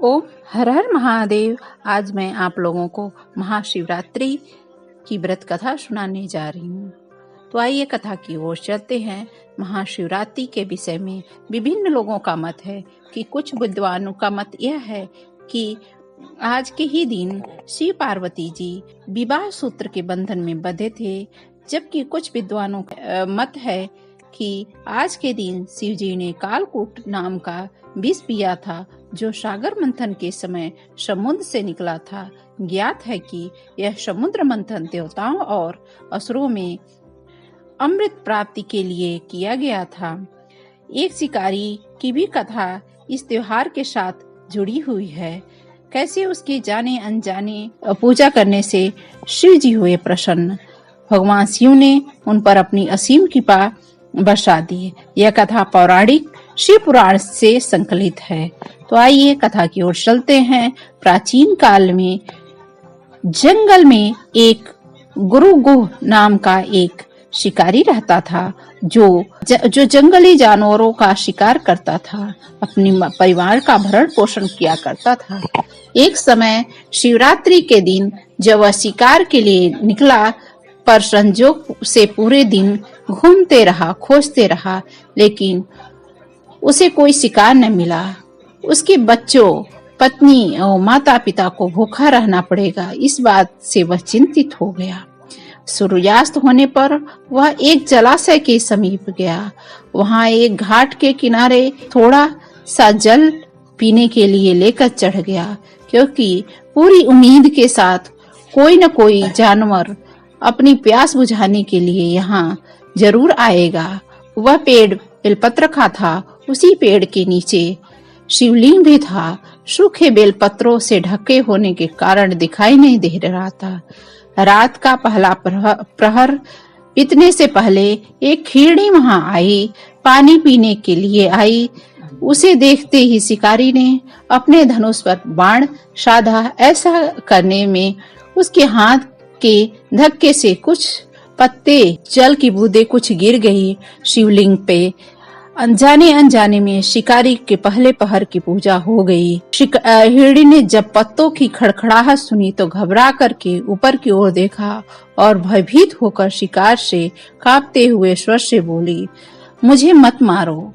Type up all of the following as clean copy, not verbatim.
ओम हर हर महादेव। आज मैं आप लोगों को महाशिवरात्रि की व्रत कथा सुनाने जा रही हूँ। तो आइए कथा की ओर चलते हैं। महाशिवरात्रि के विषय में विभिन्न लोगों का मत है कि कुछ विद्वानों का मत यह है कि आज के ही दिन शिव पार्वती जी विवाह सूत्र के बंधन में बंधे थे, जबकि कुछ विद्वानों का मत है कि आज के दिन शिव जी ने कालकूट नाम का विष पिया था, जो सागर मंथन के समय समुद्र से निकला था। ज्ञात है कि यह समुद्र मंथन देवताओं और असुरों में अमृत प्राप्ति के लिए किया गया था। एक शिकारी की भी कथा इस त्योहार के साथ जुड़ी हुई है। कैसे उसके जाने अनजाने पूजा करने से शिव जी हुए प्रसन्न। भगवान शिव ने उन पर अपनी असीम कृपा बरसा दी। यह कथा पौराणिक शिव पुराण से संकलित है। तो आइए कथा की ओर चलते हैं। प्राचीन काल में जंगल में एक गुरु गुह नाम का एक शिकारी रहता था, जो जंगली जानवरों का शिकार करता था, अपनी परिवार का भरण पोषण किया करता था। एक समय शिवरात्रि के दिन जब वह शिकार के लिए निकला, पर संजोग से पूरे दिन घूमते रहा, खोजते रहा, लेकिन उसे कोई शिकार न मिला। उसके बच्चों, पत्नी और माता पिता को भूखा रहना पड़ेगा, इस बात से वह चिंतित हो गया। सूर्यास्त होने पर वह एक जलाशय के समीप गया। वहां एक घाट के किनारे थोड़ा सा जल पीने के लिए लेकर चढ़ गया, क्योंकि पूरी उम्मीद के साथ कोई न कोई जानवर अपनी प्यास बुझाने के लिए यहाँ जरूर आएगा। वह पेड़ बेलपत्र का था। उसी पेड़ के नीचे शिवलिंग भी था। सूखे बेलपत्रों से ढके होने के कारण दिखाई नहीं दे रहा था। रात का पहला प्रहर बीतने से पहले एक खीरनी वहां आई, पानी पीने के लिए आई। उसे देखते ही शिकारी ने अपने धनुष पर बाण साधा। ऐसा करने में उसके हाथ के धक्के से कुछ पत्ते, जल की बूंदें कुछ गिर गई शिवलिंग पे। अनजाने में शिकारी के पहले पहर की पूजा हो गई। हिरणी ने जब पत्तों की खड़खड़ाहट सुनी तो घबरा करके ऊपर की ओर देखा और भयभीत होकर शिकार से कांपते हुए स्वर से बोली, मुझे मत मारो।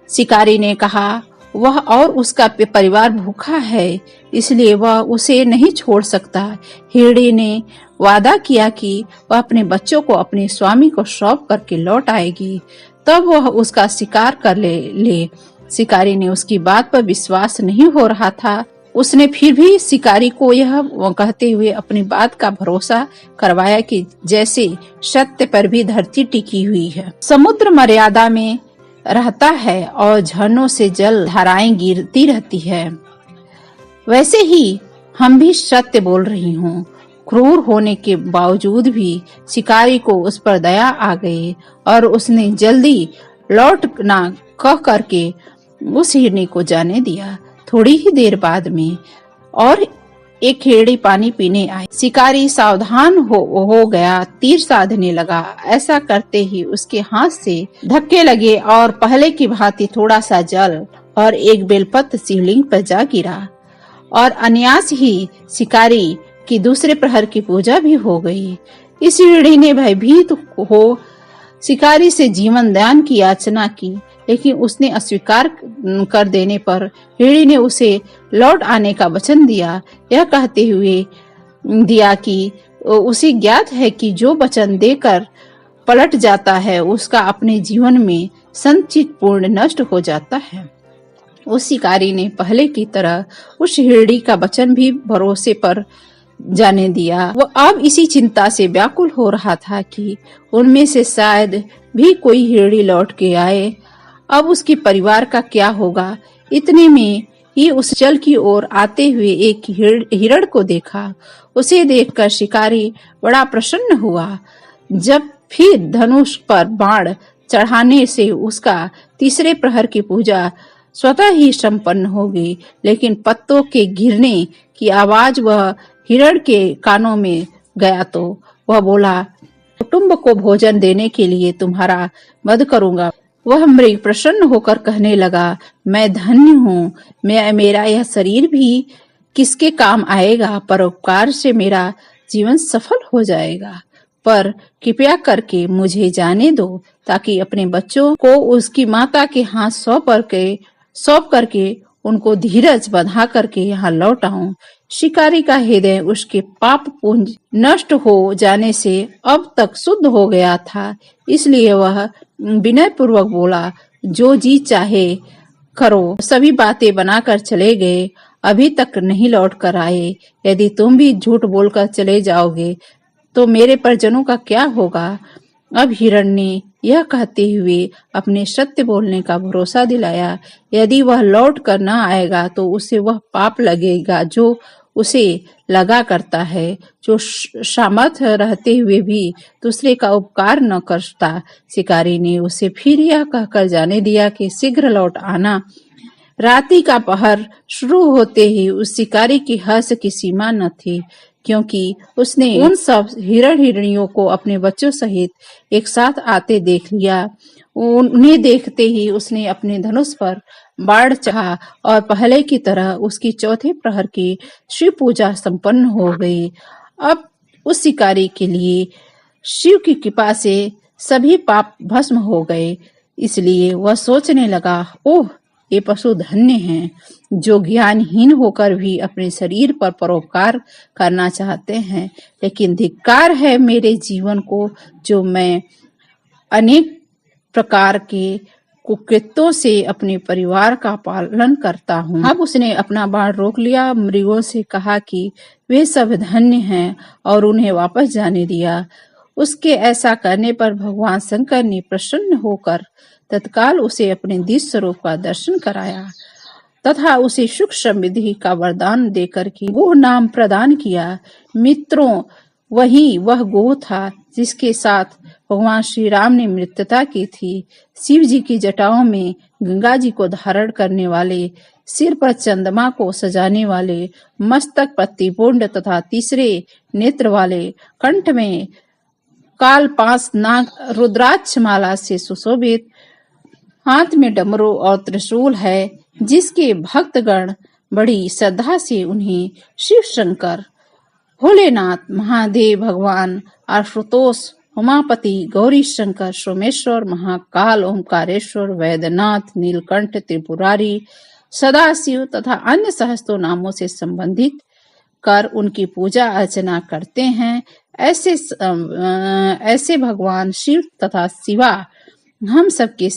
शिकारी ने कहा, वह और उसका परिवार भूखा है, इसलिए वह उसे नहीं छोड़ सकता। हिरणी ने वादा किया कि वह अपने बच्चों को अपने स्वामी को सौंप करके लौट आएगी, तब वह उसका शिकार कर ले। शिकारी ने उसकी बात पर विश्वास नहीं हो रहा था। उसने फिर भी शिकारी को यह कहते हुए अपनी बात का भरोसा करवाया कि जैसे सत्य पर भी धरती टिकी हुई है, समुद्र मर्यादा में रहता है और झरनों से जल धाराएं गिरती रहती है, वैसे ही हम भी सत्य बोल रही हूँ। क्रूर होने के बावजूद भी शिकारी को उस पर दया आ गई और उसने जल्दी लौटना कह करके उस हिरनी को जाने दिया। थोड़ी ही देर बाद में और एक हिरनी पानी पीने आई। शिकारी सावधान हो गया, तीर साधने लगा। ऐसा करते ही उसके हाथ से धक्के लगे और पहले की भांति थोड़ा सा जल और एक बेलपत्र शिवलिंग पर जा गिरा और अनायास ही शिकारी की दूसरे प्रहर की पूजा भी हो गई। इस हिरणी ने भयभीत हो शिकारी से जीवन दान की याचना की, लेकिन उसने अस्वीकार कर देने पर हिरणी ने उसे लौट आने का वचन दिया, यह कहते हुए दिया कि उसे ज्ञात है कि जो वचन देकर पलट जाता है उसका अपने जीवन में संचित पूर्ण नष्ट हो जाता है। उस शिकारी ने पहले की तरह उस हिरणी का वचन भी भरोसे पर जाने दिया। वो अब इसी चिंता से व्याकुल हो रहा था कि उनमें से शायद भी कोई हिरणी लौट के आए। अब उसके परिवार का क्या होगा। इतने में ही उस जल की ओर आते हुए एक हिरण को देखा। उसे देखकर शिकारी बड़ा प्रसन्न हुआ। जब फिर धनुष पर बाण चढ़ाने से उसका तीसरे प्रहर की पूजा स्वतः ही संपन्न हो गई, लेकिन पत्तों के गिरने की आवाज वह हिरण के कानों में गया तो वह बोला, कुटुंब को भोजन देने के लिए तुम्हारा वध करूंगा। वह मृग प्रसन्न होकर कहने लगा, मैं धन्य हूँ, मेरा यह शरीर भी किसके काम आएगा? परोपकार से मेरा जीवन सफल हो जाएगा। पर कृपया करके मुझे जाने दो, ताकि अपने बच्चों को उसकी माता के हाथ सौंप करके उनको धीरज बंधा करके यहाँ लौट आऊं। शिकारी का हृदय उसके पाप पुंज नष्ट हो जाने से अब तक शुद्ध हो गया था, इसलिए वह विनय पूर्वक बोला, जो जी चाहे करो। सभी बातें बनाकर चले गए, अभी तक नहीं लौट कर आए। यदि तुम भी झूठ बोलकर चले जाओगे तो मेरे परिजनों का क्या होगा? अब हिरण ने यह कहते हुए अपने सत्य बोलने का भरोसा दिलाया। यदि वह लौट कर न आएगा तो उसे वह पाप लगेगा जो उसे लगा करता है, जो सामर्थ्य रहते हुए भी दूसरे का उपकार न करता। शिकारी ने उसे फिर यह कहकर जाने दिया कि शीघ्र लौट आना। रात्रि का पहर शुरू होते ही उस शिकारी की हर्ष की सीमा न थी, क्योंकि उसने उन सब हिरण हिरणियों को अपने बच्चों सहित एक साथ आते देख लिया। उन्हें देखते ही उसने अपने धनुष पर बाढ़ चढ़ा और पहले की तरह उसकी चौथे प्रहर की शिव पूजा संपन्न हो गई। अब उस शिकारी के लिए शिव की कृपा से सभी पाप भस्म हो गए, इसलिए वह सोचने लगा, ओह, ये पशु धन्य हैं, जो ज्ञानहीन होकर भी अपने शरीर पर परोपकार करना चाहते हैं। लेकिन धिक्कार है मेरे जीवन को, जो मैं अनेक प्रकार के कुकृत्यों से अपने परिवार का पालन करता हूँ। अब उसने अपना बाण रोक लिया, मृगों से कहा कि वे सब धन्य हैं और उन्हें वापस जाने दिया। उसके ऐसा करने पर भगवान शंकर ने प्रसन्न होकर तत्काल उसे अपने दिव्य स्वरूप का दर्शन कराया तथा उसे सुख समृद्धि का वरदान देकर के गोह नाम प्रदान किया। मित्रों, वही वह गोह था जिसके साथ भगवान श्री राम ने मित्रता की थी। शिव जी की जटाओं में गंगा जी को धारण करने वाले, सिर पर चंद्रमा को सजाने वाले, मस्तक पर त्रिपुंड तथा तीसरे नेत्र वाले, कंठ में कालपाश नाग रुद्राक्ष माला से सुशोभित, हाथ में डमरू और त्रिशूल है, जिसके भक्तगण बड़ी श्रद्धा से उन्हें शिव शंकर, भोलेनाथ, महादेव, भगवान आशुतोष, उमापति, गौरी शंकर, सोमेश्वर, महाकाल, ओंकारेश्वर, वैद्यनाथ, नीलकंठ, त्रिपुरारी, सदाशिव तथा अन्य सहस्त्रों नामों से संबंधित कर उनकी पूजा अर्चना करते हैं। ऐसे भगवान शिव तथा शिवा हम सबके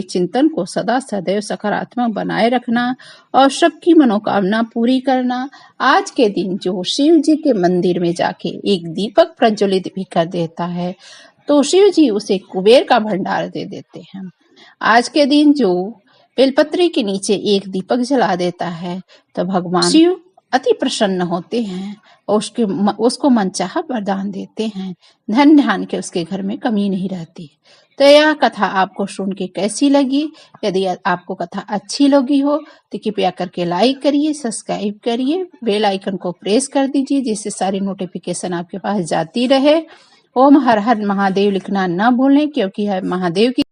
चिंतन को सदा सदैव सकारात्मक बनाए रखना और सबकी मनोकामना पूरी करना। आज के दिन जो शिव जी के मंदिर में जाके एक दीपक प्रज्वलित भी कर देता है, तो शिव जी उसे कुबेर का भंडार दे देते हैं। आज के दिन जो बेलपत्री के नीचे एक दीपक जला देता है, तो भगवान शिव अति प्रसन्न होते हैं और उसको मनचाहा वरदान देते हैं। धन धान के उसके घर में कमी नहीं रहती। तो यह कथा आपको सुन के कैसी लगी? यदि आपको कथा अच्छी लगी हो तो कृपया करके लाइक करिए, सब्सक्राइब करिए, बेल आइकन को प्रेस कर दीजिए, जिससे सारी नोटिफिकेशन आपके पास जाती रहे। ओम हर हर महादेव लिखना न भूलें, क्योंकि है महादेव की